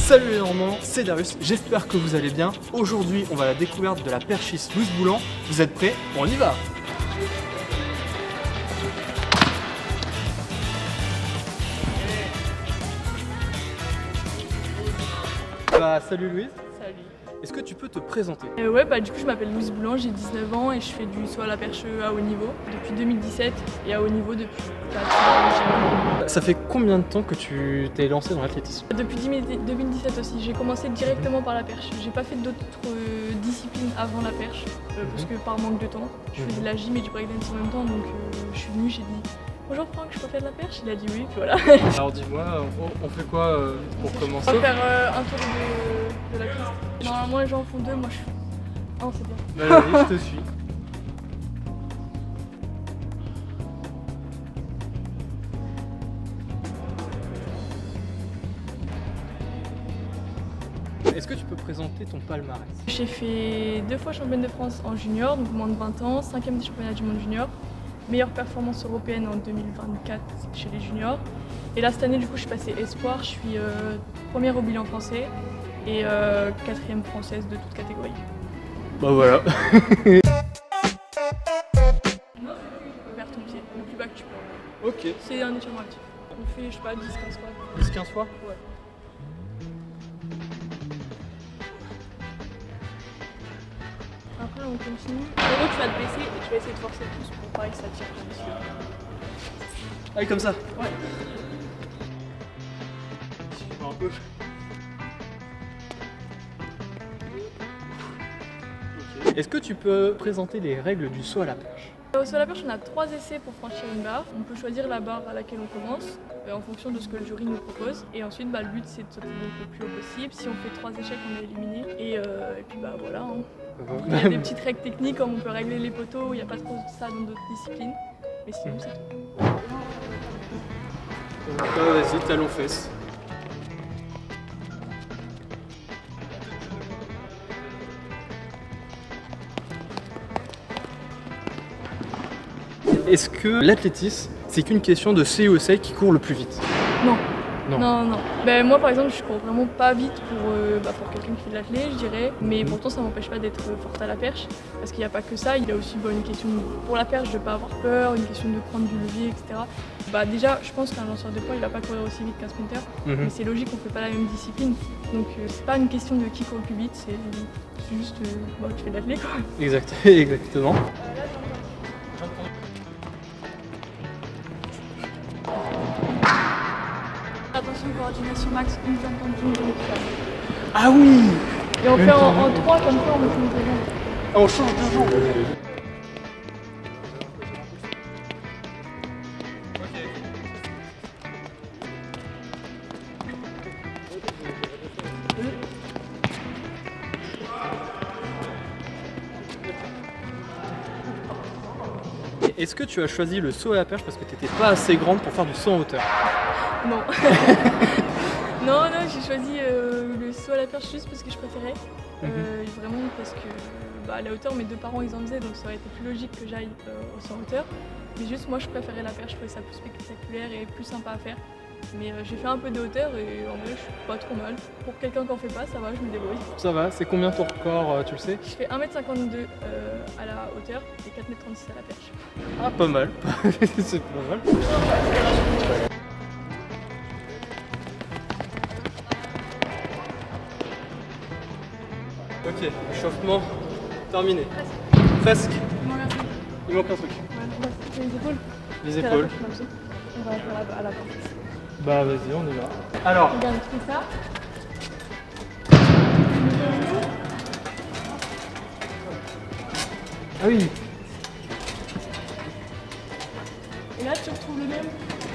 Salut les Normands, c'est Darius, j'espère que vous allez bien. Aujourd'hui, on va à la découverte de la perchiste Louise Boulan. Vous êtes prêts? On y va! Salut Louise, Salut. est-ce que tu peux te présenter? Ouais, du coup je m'appelle Louise Boulan, j'ai 19 ans et je fais du saut à la perche à haut niveau depuis 2017 et à haut niveau depuis 4 ans. Ça fait combien de temps que tu t'es lancé dans l'athlétisme? Depuis 2017 aussi, j'ai commencé directement par la perche. J'ai pas fait d'autres disciplines avant la perche parce que par manque de temps. Je faisais de la gym et du breakdance en même temps, donc je suis venue, j'ai dit bonjour Franck, je peux faire de la perche? Il a dit oui, puis voilà. Alors dis-moi, on fait quoi pour commencer? On va faire un tour de la piste. Normalement les gens en font deux, moi je suis... Oh c'est bien. Bah, allez, je te suis. Est-ce que tu peux présenter ton palmarès? J'ai fait 2 fois championne de France en junior, donc moins de 20 ans, 5e des championnats du monde junior, meilleure performance européenne en 2024 chez les juniors. Et là cette année du coup je suis passée espoir, je suis première au bilan français et 4e française de toute catégorie. Bah voilà. Non, c'est plus, vers ton pied, le plus bas que tu peux. Ok. C'est un étirement actif. On fait je sais pas 10-15 fois. 10-15 fois? Ouais. Après on continue. En gros tu vas te baisser et tu vas essayer de forcer le pouce pour pareil que ça tire ton muscle. Allez, comme ça. Ouais. Un peu. Okay. Est-ce que tu peux présenter les règles du saut à la perche? Au saut à la perche, on a 3 essais pour franchir une barre. On peut choisir la barre à laquelle on commence en fonction de ce que le jury nous propose. Et ensuite, le but c'est de sauter le plus haut possible. Si on fait 3 échecs, on est éliminé. Et puis voilà. Hein. Il y a des petites règles techniques comme on peut régler les poteaux. Il n'y a pas trop de ça dans d'autres disciplines. Mais sinon, c'est tout. Vas-y, talons fesses. Est-ce que l'athlétisme, c'est qu'une question de COC qui court le plus vite? Non. Non. Non. Ben, moi par exemple, je cours vraiment pas vite pour quelqu'un qui fait de l'athlé, je dirais. Mais pourtant, ça m'empêche pas d'être forte à la perche. Parce qu'il n'y a pas que ça. Il y a aussi une question pour la perche de pas avoir peur, une question de prendre du levier, etc. Déjà, je pense qu'un lanceur de poids, il va pas courir aussi vite qu'un sprinter. Mais c'est logique, on fait pas la même discipline. Donc c'est pas une question de qui court le plus vite, c'est juste tu fais de l'athlé quoi. Exactement. Attention, coordination max, une jambe tendue, une jambe équitable. Ah oui! Et on fait en 3 comme ça, on met une jambe. Ah, on change de jambe. Est-ce que tu as choisi le saut à la perche parce que tu n'étais pas assez grande pour faire du saut en hauteur? Non. non, j'ai choisi le saut à la perche juste parce que je préférais. Vraiment parce que à la hauteur, mes 2 parents ils en faisaient, donc ça aurait été plus logique que j'aille au saut en hauteur. Mais juste moi je préférais la perche, je trouvais ça plus spectaculaire et plus sympa à faire. Mais j'ai fait un peu de hauteur et en vrai je suis pas trop mal. Pour quelqu'un qui en fait pas, ça va, je me débrouille. Ça va, c'est combien ton record, tu le sais? Je fais 1m52 à la hauteur et 4m36 à la perche. Ah, pas mal. C'est pas mal. Ok, échauffement terminé. Presque. Il manque un truc. Les épaules. Les épaules. On va faire à la porte. Bah vas-y, on y va. Alors. Regarde, tu fais ça. Ah oui. Et là, tu retrouves le même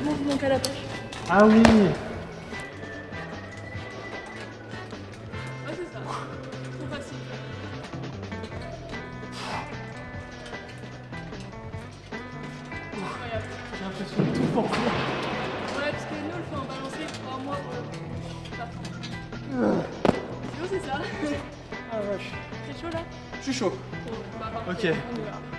mouvement qu'à la pêche. Ah oui. Ah, c'est ça. Trop facile. Incroyable. J'ai l'impression de tout forcer. Ouais, parce que nous, on le fait en balancé. Alors moi, sinon, c'est ça. Ah vache. C'est chaud là? Je suis chaud. Ok. On y va.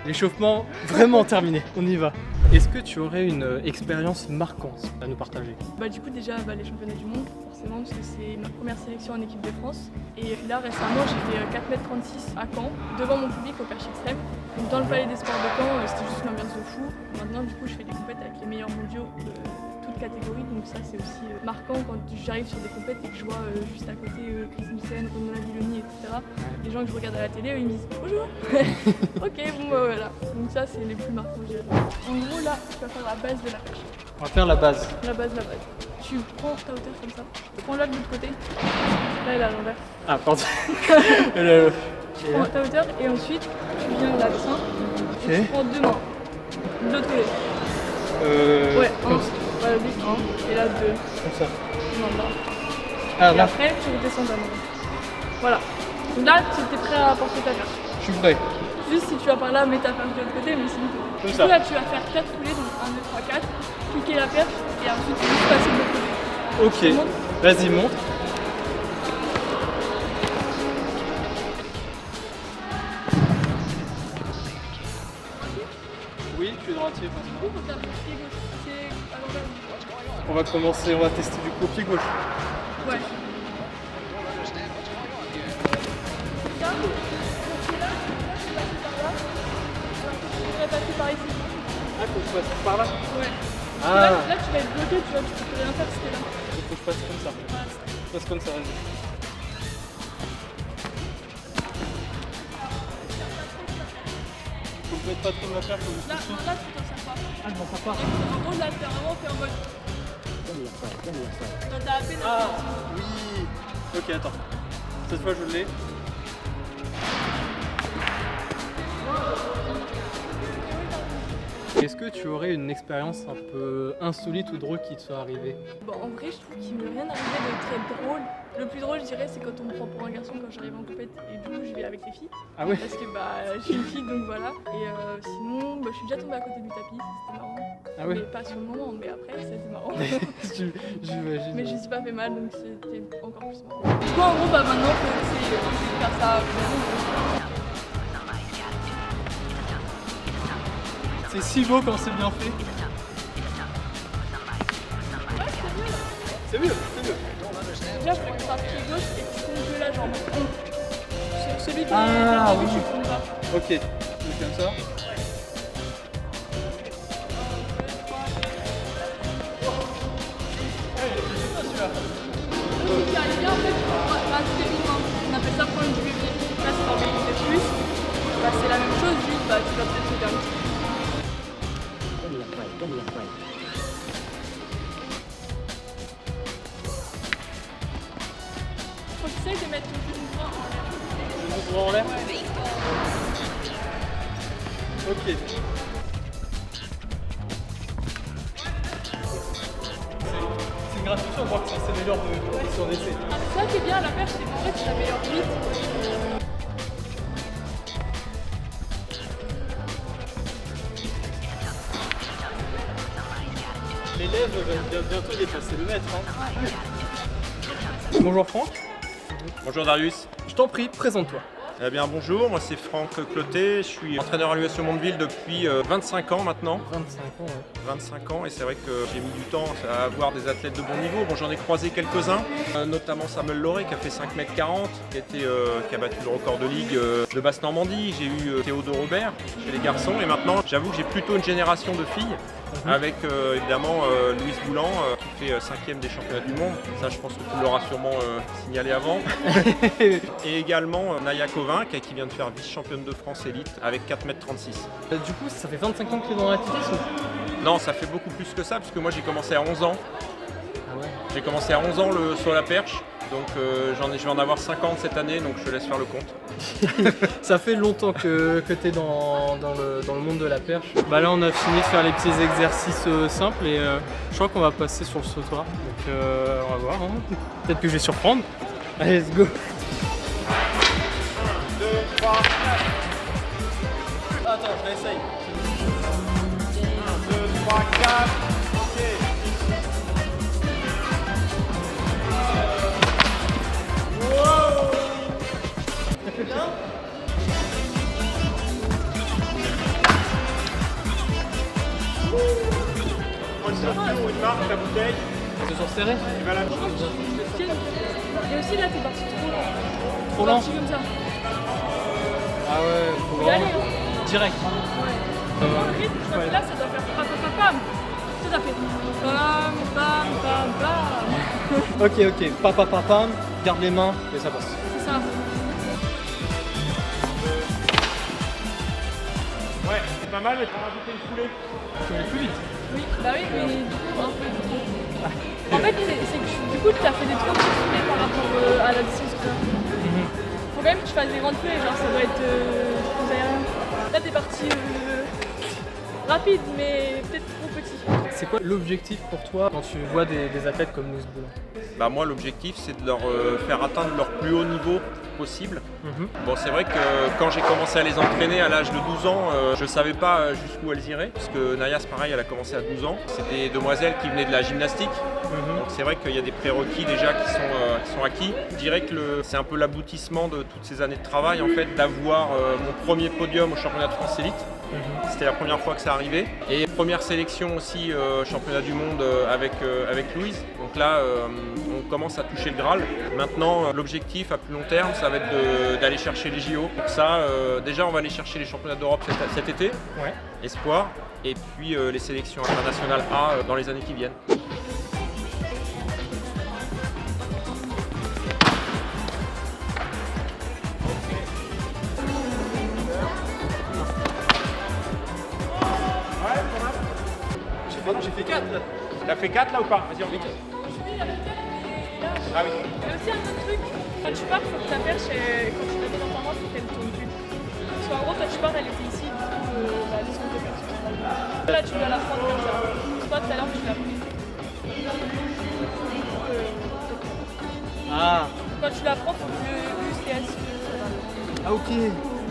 L'échauffement vraiment terminé. On y va. Est-ce que tu aurais une expérience marquante à nous partager? Du coup déjà les championnats du monde, forcément parce que c'est ma première sélection en équipe de France. Et puis là récemment j'ai fait 4,36 m à Caen, devant mon public au perche extrême. Donc dans le palais des sports de Caen, c'était juste une ambiance de fou. Maintenant du coup je fais des compètes avec les meilleurs mondiaux de toutes catégories, donc ça c'est aussi marquant quand j'arrive sur des compètes et que je vois juste à côté Chris Nielsen, Ronan Villoni, etc. Les gens que je regarde à la télé, eux, ils me disent bonjour. Ok, bon bah voilà. Donc ça c'est les plus marquants, je dirais. En gros là, tu vas faire la base de la perche. On va faire la base. La base. Tu prends ta hauteur comme ça. Prends-la de l'autre côté. Là, elle est à l'envers. Ah, pardon. Tu prends ta hauteur et ensuite tu viens là-dessus. Ok. Et tu prends deux mains. De l'autre côté. Ouais, un. Voilà, oui, un. Et là, deux. Comme ça. Non, là. Ah, Et là. après, tu redescends ta main. Voilà. Donc là, tu es prêt à porter ta perche. Je suis prêt. Juste si tu vas par là, mets ta perche de l'autre côté, mais sinon. Comme Du ça. coup, là, tu vas faire 4 foulées, donc 1, 2, 3, 4. Cliquer la perche et ensuite, juste passer de l'autre côté. Ok. Vas-y, monte. Oui, je suis droitier. Du coup, faut faire le pied gauche. C'est à l'envers. On va commencer, on va tester du coup au pied gauche. Ouais. Ça, ton pied là, tu passes par là. Alors que tu devrais passer par ici. Ah, faut que je passe par là. Ouais. Ah. Là, tu vas être bloqué, tu vois, tu peux rien faire si t'es là. Il faut que je passe comme ça. Voilà, ça. Je passe comme ça, vas-y. Faut que je mette pas trop ma perche, faut que je Là, touche. non, là, tu t'en sers pas. Ah, je m'en sers pas. En gros, là, t'es vraiment fait en mode. Quand t'as à peine. Ah, oui. Ok, attends. Cette fois, je l'ai. Est-ce que tu aurais une expérience un peu insolite ou drôle qui te soit arrivée? Bon, en vrai, je trouve qu'il m'est rien arrivé de très drôle. Le plus drôle, je dirais, c'est quand on me prend pour un garçon quand j'arrive en compète et du coup, je vais avec les filles. Ah ouais? Parce que je suis une fille, donc voilà. Et sinon, je suis déjà tombée à côté du tapis, c'était marrant. Ah ouais? Mais pas sur le moment, mais après, c'était marrant. J'imagine. Mais je me suis pas fait mal, donc c'était encore plus marrant. Du coup, en gros, maintenant, faut essayer de faire ça bien. C'est si beau quand c'est bien fait. Ouais, c'est mieux. C'est mieux, c'est mieux. Déjà, je fais un pied gauche et tu comptes de la jambe. Celui qui est Ah, dans le oui. tu comptes pas. Ok, donc comme ça. Ce qui arrive bien, en fait, on appelle ça prendre du bébé. Là, c'est organisé plus. C'est la même chose, juste tu vas peut-être te faire un petit peu. Faut que tu essayes de mettre le genou droit en l'air. On se voit en l'air. Ok. C'est gratuit, on voit que ça s'améliore de son essai. Ah, mais ça qui est bien à la perche, c'est qu'en fait, tu t'améliores vite. L'élève va bientôt dépasser le maître. Bonjour Franck. Bonjour Darius. Je t'en prie, présente-toi. Eh bien bonjour, moi c'est Franck Clotet, je suis entraîneur à l'US Mondeville depuis 25 ans maintenant. 25 ans, ouais. 25 ans et c'est vrai que j'ai mis du temps à avoir des athlètes de bon niveau. Bon, j'en ai croisé quelques-uns, notamment Samuel Lauré qui a fait 5,40 m, qui a battu le record de ligue de Basse-Normandie. J'ai eu Théodore Robert chez les garçons et maintenant j'avoue que j'ai plutôt une génération de filles avec évidemment Louise Boulan qui fait 5e des championnats du monde. Ça je pense que tu l'auras sûrement signalé avant. Et également Naya Kovin qui vient de faire vice-championne de France élite avec 4,36 m. Du coup, ça fait 25 ans que tu es dans l'athlétisme? Non, ça fait beaucoup plus que ça, puisque moi j'ai commencé à 11 ans. Ah ouais. J'ai commencé à 11 ans sur la perche, donc je vais en avoir 50 cette année, donc je te laisse faire le compte. Ça fait longtemps que tu es dans le monde de la perche. Bah là, on a fini de faire les petits exercices simples et je crois qu'on va passer sur le sautoir. Donc on va voir. Hein. Peut-être que je vais surprendre. Allez, let's go. 1, 2, 3, 4. Attends, je l'essaye. 1, 2, 3, 4. Ok. Ça fait bien? Prends une ceinture ou une marque, ta bouteille. toujours serré. Et aussi là, t'es parti trop lent. Trop lent. Parti comme ça. Ah ouais, faut Y aller, vraiment direct. Ouais. Le rythme, je crois que là, ça doit faire pam pam pam. Tout à fait. Pam pam pam pam. Ok, pam, garde les mains et ça passe. C'est ça. Ouais, c'est pas mal, mais t'as rajouté une foulée. Tu vas aller plus vite. Oui, bah oui, mais du coup, un peu trop. En fait, c'est que du coup, tu as fait des trop petites foulées par rapport à la distance que tu as. Faut quand même que tu fasses des grandes foulées, genre ça doit être plus aérien. Là, t'es parti rapide, mais peut-être trop petit. C'est quoi l'objectif pour toi quand tu vois des athlètes comme Louis Boulan? Bah moi l'objectif c'est de leur faire atteindre leur plus haut niveau possible. Bon c'est vrai que quand j'ai commencé à les entraîner à l'âge de 12 ans, je savais pas jusqu'où elles iraient, parce que Naya c'est pareil, elle a commencé à 12 ans. C'était des demoiselles qui venaient de la gymnastique. Donc c'est vrai qu'il y a des prérequis déjà qui sont acquis. Je dirais que c'est un peu l'aboutissement de toutes ces années de travail en fait, d'avoir mon premier podium au championnat de France élite. C'était la première fois que ça arrivait. Et première sélection aussi championnat du monde avec Louise. Donc là, on commence à toucher le Graal. Maintenant, l'objectif à plus long terme, ça va être d'aller chercher les JO. Donc ça, déjà, on va aller chercher les championnats d'Europe cet été, Ouais. espoir, et puis les sélections internationales A dans les années qui viennent. J'ai fait 4 là. T'as fait 4 là ou pas? Vas-y, on fait 4. Ah oui. Et aussi un autre truc, quand tu pars, faut que ta perche, quand tu la mets dans ta main, faut qu'elle tourne plus. Parce qu'en gros, quand tu pars, elle était ici, du coup, la distance de perche. Là, tu dois la prendre comme ça. Toi, tout à l'heure, tu l'as pris. Ah. Quand tu la prends, faut que le buste est assis. Ah ok.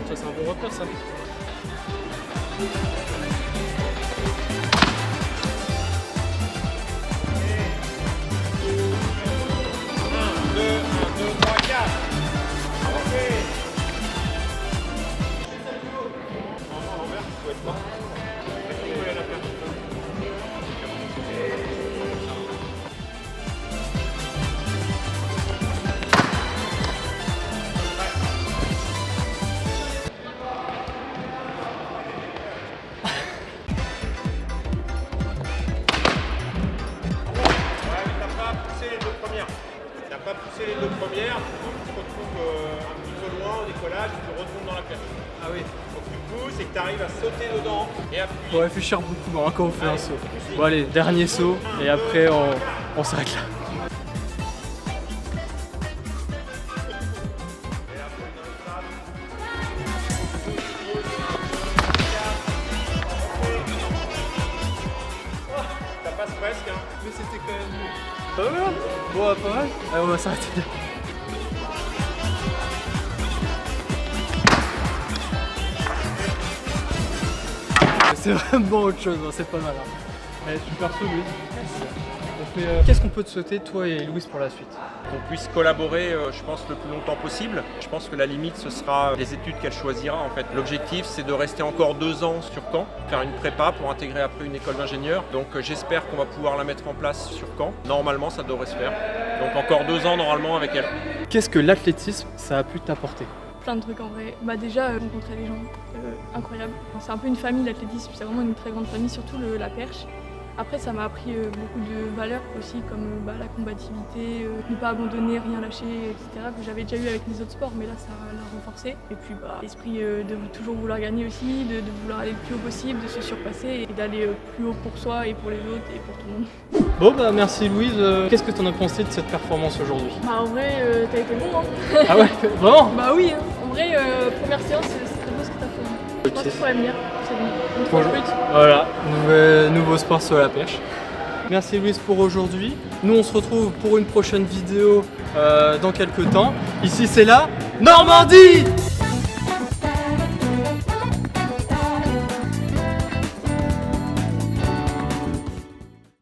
Ça c'est un bon repère ça. Pas pousser les deux premières, donc tu te retrouves un petit peu loin au décollage, tu retournes dans la perche. Ah oui. Donc tu pousses et que tu arrives à sauter dedans et appuyer. Faut réfléchir beaucoup bon, quand on fait un saut. Bon allez, dernier saut et après on s'arrête là. Ça passe presque, hein. Mais c'était quand même pas mal. Bon, pas mal. Allez, on va s'arrêter là. C'est vraiment autre chose, hein. C'est pas mal. Hein. Allez, super saut, Louise. Qu'est-ce qu'on peut te souhaiter, toi et Louise, pour la suite? Qu'on puisse collaborer, je pense, le plus longtemps possible. Je pense que la limite, ce sera les études qu'elle choisira. En fait, l'objectif, c'est de rester encore 2 ans sur Caen, faire une prépa pour intégrer après une école d'ingénieur. Donc, j'espère qu'on va pouvoir la mettre en place sur Caen. Normalement, ça devrait se faire. Donc, encore 2 ans normalement avec elle. Qu'est-ce que l'athlétisme, ça a pu t'apporter? Plein de trucs en vrai. Bah déjà, rencontrer des gens incroyables. Enfin, c'est un peu une famille l'athlétisme, c'est vraiment une très grande famille, surtout la perche. Après, ça m'a appris beaucoup de valeurs aussi, comme la combativité, ne pas abandonner, rien lâcher, etc. que j'avais déjà eu avec les autres sports, mais là, ça l'a renforcé. Et puis, l'esprit de toujours vouloir gagner aussi, de vouloir aller le plus haut possible, de se surpasser et d'aller plus haut pour soi et pour les autres et pour tout le monde. Bon, bah merci Louise. Qu'est-ce que tu en as pensé de cette performance aujourd'hui? Bah, en vrai, t'as été bon, hein. Ah ouais, vraiment? Bah oui, hein. En vrai, première séance, c'est très beau ce que t'as fait. Je pense qu'il faudrait venir, c'est bon. Bonjour. Voilà, nouveau sport sur la perche. Merci Louise pour aujourd'hui. Nous on se retrouve pour une prochaine vidéo dans quelques temps. Ici c'est la Normandie!